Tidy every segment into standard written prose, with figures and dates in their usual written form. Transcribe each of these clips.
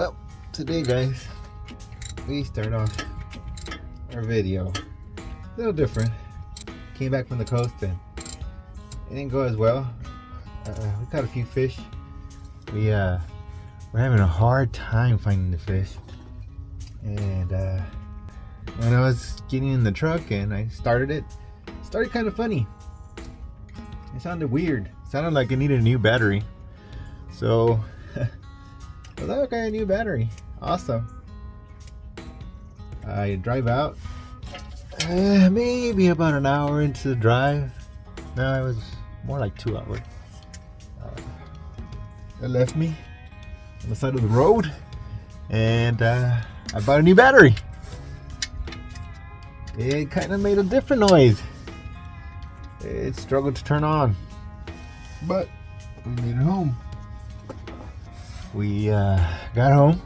Well, today guys, we start off our video a little different. Came back from the coast and it didn't go as well. We caught a few fish. We're having a hard time finding the fish. And when I was getting in the truck and I started it started kind of funny. It sounded weird. It sounded like it needed a new battery. So I was like, okay, a new battery. Awesome. I drive out. Maybe about an hour into the drive. No, it was more like 2 hours. It left me on the side of the road, and I bought a new battery. It kind of made a different noise. It struggled to turn on, but we made it home. We got home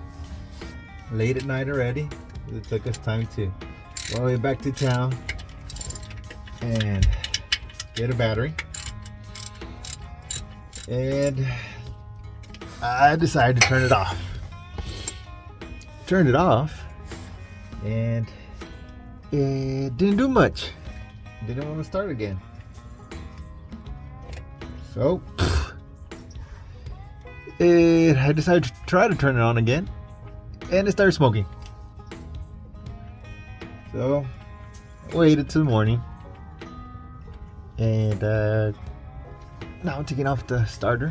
late at night already. It took us time to go all the way back to town and get a battery. And I decided to turn it off. Turned it off, and it didn't do much. Didn't want to start again. So I decided to try to turn it on again, and it started smoking. So I waited till the morning, and now I'm taking off the starter.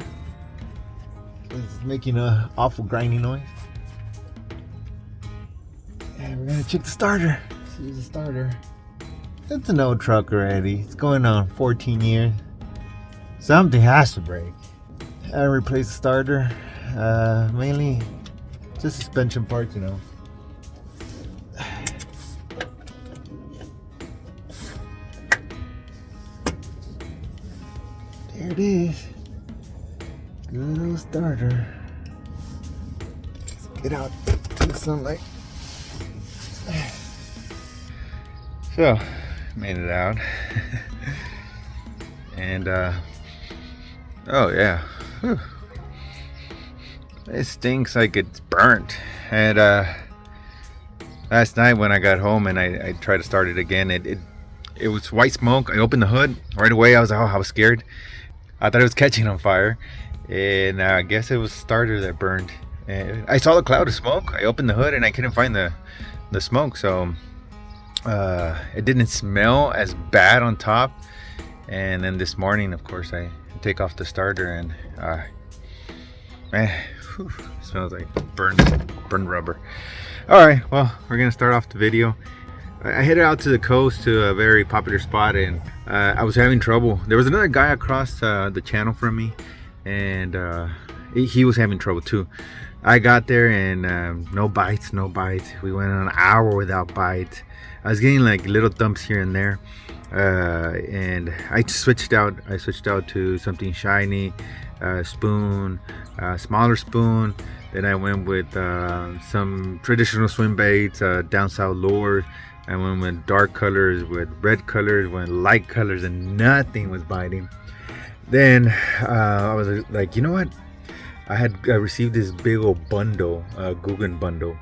It's making an awful grinding noise. And we're gonna check the starter. See the starter. It's an old truck already. It's going on 14 years. Something has to break. I replaced the starter. Mainly just suspension parts, you know. There it is. Good old starter. Let's get out to the sunlight. So, made it out. And oh yeah. Whew. It stinks like it's burnt. And last night when I got home and I tried to start it again, it was white smoke. I opened the hood right away. I was scared. I thought it was catching on fire, and I guess it was the starter that burned. And I saw the cloud of smoke. I opened the hood and I couldn't find the smoke, so it didn't smell as bad on top. And then this morning, of course, I take off the starter and man, whew, it smells like burned rubber. All right, well, we're gonna start off the video. I headed out to the coast to a very popular spot, and I was having trouble. There was another guy across the channel from me, and he was having trouble too. I got there and no bites. We went an hour without bites. I was getting like little thumps here and there, and I switched out to something shiny, spoon, smaller spoon. Then I went with some traditional swim baits, down south lures. I went with dark colors, with red colors, with light colors, and nothing was biting. Then I was like, you know what? I had received this big old bundle, Guggen bundle,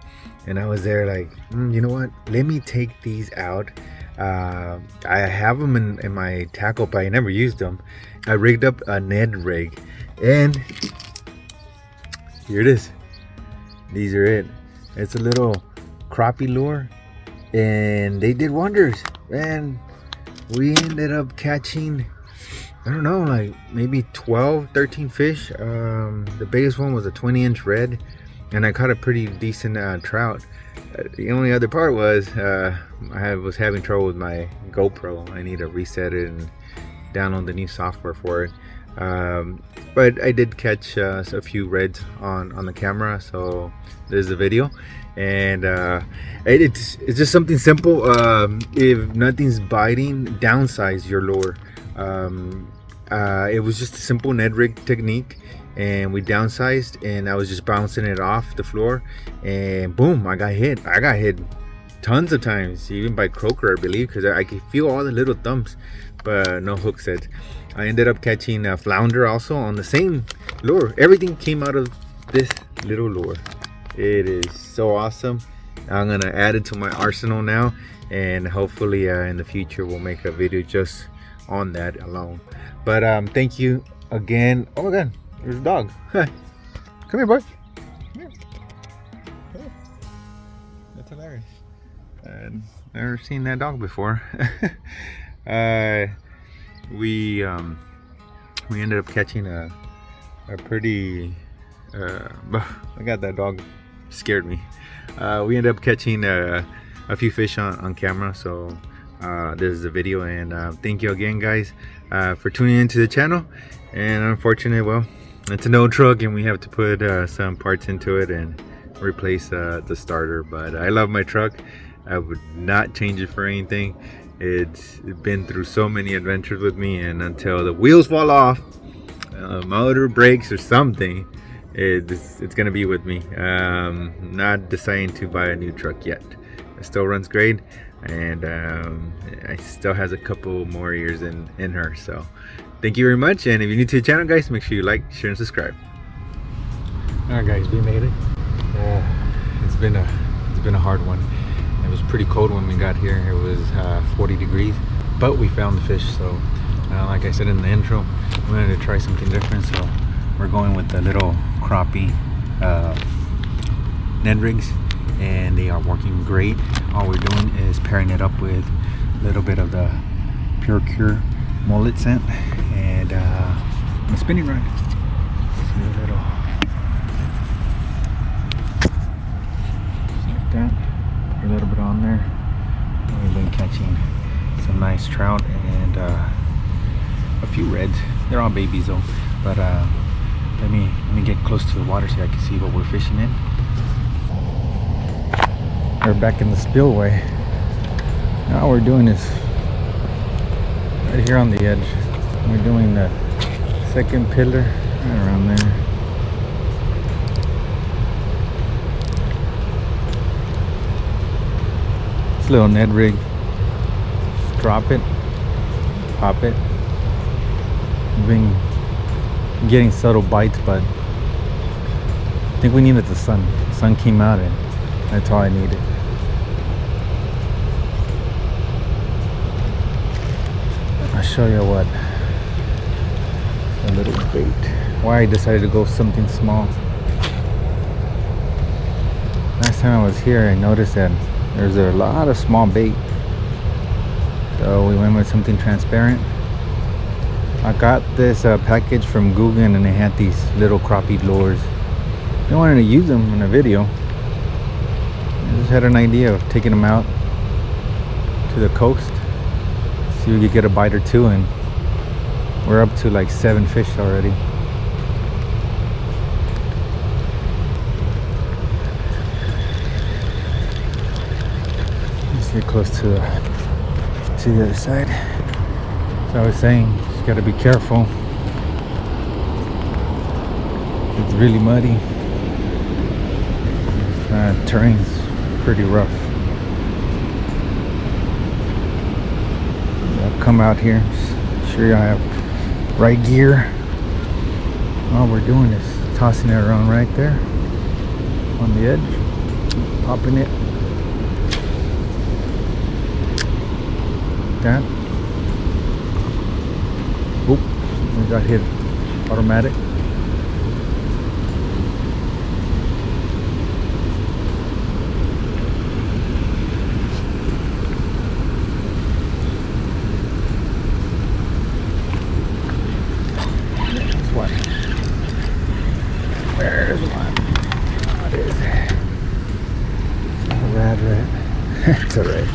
and I was there like, you know what? Let me take these out. I have them in my tackle, but I never used them. I rigged up a Ned rig, and here it is. These are it. It's a little crappie lure, and they did wonders. And we ended up catching, I don't know, like maybe 12, 13 fish. The biggest one was a 20-inch red, and I caught a pretty decent trout. The only other part was I was having trouble with my GoPro. I need to reset it and download the new software for it. But I did catch a few reds on the camera, so there's the video. And it's just something simple. If nothing's biting, downsize your lure. It was just a simple Ned rig technique, and we downsized, and I was just bouncing it off the floor, and boom, I got hit tons of times, even by croaker, I believe, because I could feel all the little thumps, but no hook sets. I ended up catching a flounder also on the same lure. Everything came out of this little lure. It is so awesome. I'm gonna add it to my arsenal now, and hopefully in the future we'll make a video just on that alone. But thank you again. Oh my god, there's a dog. Come here, boy. Come here. That's hilarious. I've never seen that dog before. We ended up catching a pretty I got that dog, scared me. We ended up catching a few fish on camera, so this is a video, and thank you again, guys, for tuning into the channel. And unfortunately, well, it's an old truck and we have to put some parts into it and replace the starter, but I love my truck. I would not change it for anything. It's been through so many adventures with me, and until the wheels fall off, motor breaks or something, it's gonna be with me. Not deciding to buy a new truck yet. It still runs great, and it still has a couple more years in her. So thank you very much, and if you're new to the channel, guys, make sure you like, share, and subscribe. Alright guys, we made it. It's been a hard one. It was pretty cold when we got here. It was 40 degrees, but we found the fish. So like I said in the intro, we wanted to try something different, so we're going with the little crappie Ned rigs, and they are working great. All we're doing is pairing it up with a little bit of the Pure Cure mullet scent and a spinning rod. See a little, just like that. Put a little bit on there. And we've been catching some nice trout and a few reds. They're all babies though, but let me get close to the water so I can see what we're fishing in. We're back in the spillway. Now we're doing this right here on the edge. We're doing the second pillar right around there. This little Ned rig. Just drop it, pop it. We've been getting subtle bites, but I think we needed the sun. The sun came out, and that's all I needed. I'll show you what, a little bait. Why I decided to go something small. Last time I was here, I noticed that there's a lot of small bait, so we went with something transparent. I got this package from Google, and they had these little crappie lures. I wanted to use them in a video. I just had an idea of taking them out to the coast, see if we could get a bite or two, and we're up to like 7 fish already. Let's get close to the other side. So I was saying, just gotta be careful. It's really muddy. Terrain's pretty rough. I'll come out here, make sure I have right gear. All we're doing is tossing it around right there on the edge, popping it. That. Oop, we got hit automatic. There's one. There's one. What is it? A rat. It's a rat.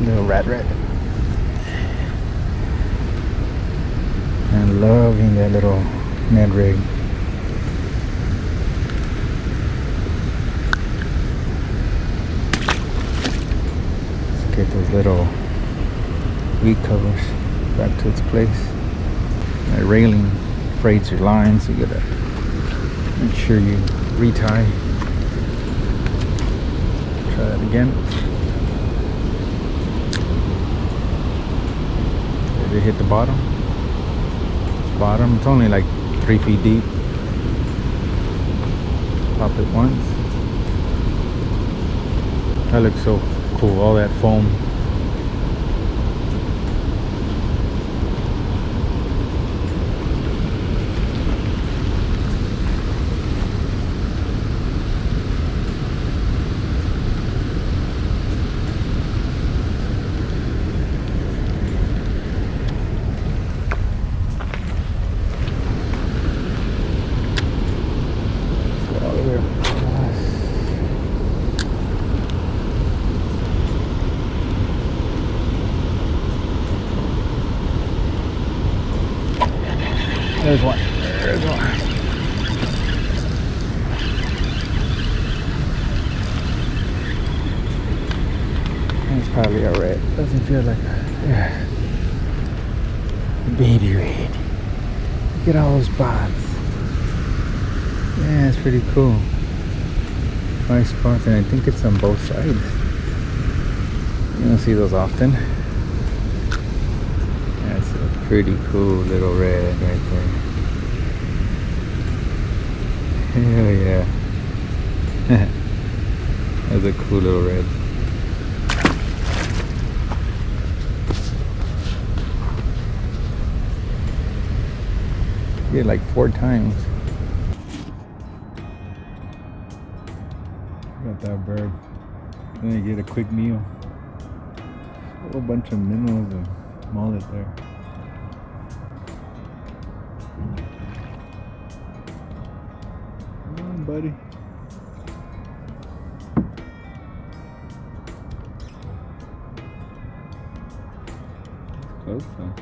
Little rat. I'm loving that little Ned rig. Let's get those little weed covers back to its place. That railing frayed your lines, so you gotta make sure you retie. Try that again. Did it hit the bottom? It's only like 3 feet deep. pop it once. That looks so cool, all that foam. There's one. There's one. It's probably a red. Doesn't feel like a baby red. Look at all those spots. Yeah, it's pretty cool. Nice spots, and I think it's on both sides. You don't see those often. That's a pretty cool little red right there. Hell yeah. That's a cool little red. Get like 4 times. Got that bird. Then you get a quick meal. A whole bunch of minnows and mullet there. Come on, buddy. Close though.